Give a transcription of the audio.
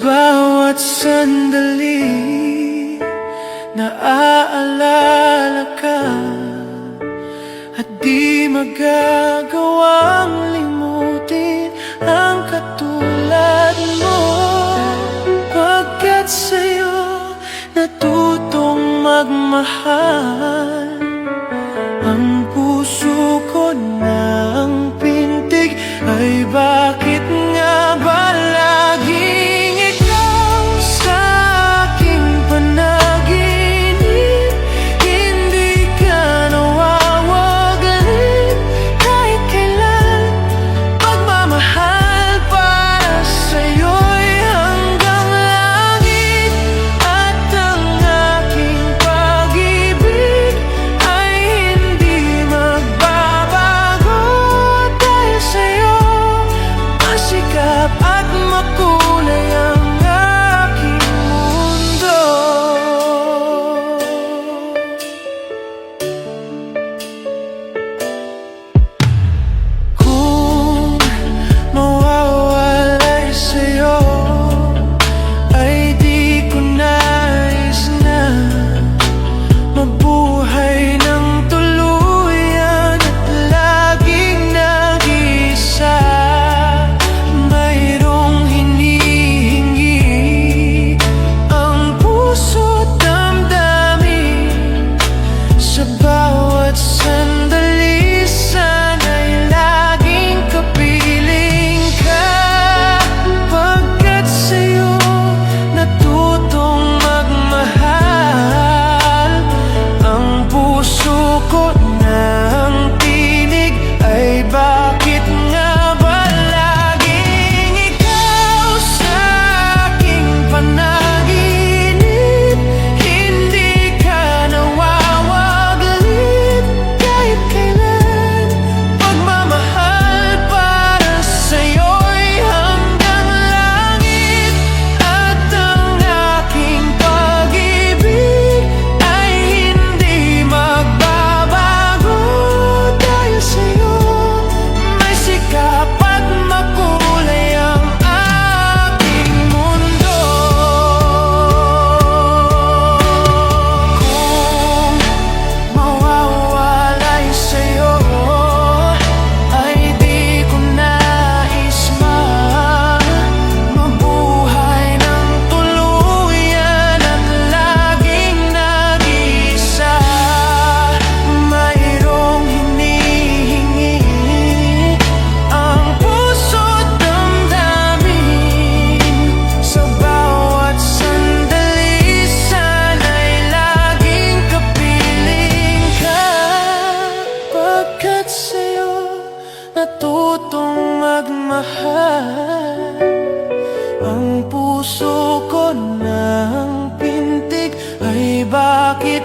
bawat sandali, naaalala ka, at di magagawang limutin ang katulad mo. Pagkat sa'yo natutong magmahal, ang puso ko ng pintig ay bakit nga ba laging ikaw sa aking panaginip? Hindi ka nawawagalit kahit kailan. Pagmamahal para sa'yo'y hanggang langit, at ang aking pag-ibig ay hindi magbabago. Dahil sa'yo masikap at makulay ang aking mundo. Kung mawawalay sa'yo ay di ko nais na mabuhay ng tuluyan at laging nag-iisa. Mayroong hinihingi ang puso't damdamin, sa bawat sandali sana'y laging kapiling ka. Pagkat sa'yo natutong magmahal, ang puso ko ng tinig ay bakit nga ba laging ikaw sa aking panaginip? Hindi ka nawawagalit kahit kailan. Pagmamahal para sa'yo'y hanggang langit, at ang aking pag-ibig ay hindi magbabago. Dahil sa'yo may sikap at makulay ang aking mundo. Kung mawawalay sa'yo ay di ko nais mabuhay ng tuluyan at laging nag-iisa. Mayroong hinihingi ang puso't damdamin, sa bawat sandali sana'y laging kapiling ka. Pagkat sa'yo natutong magmahal, ang puso ko ng pintig ay bakit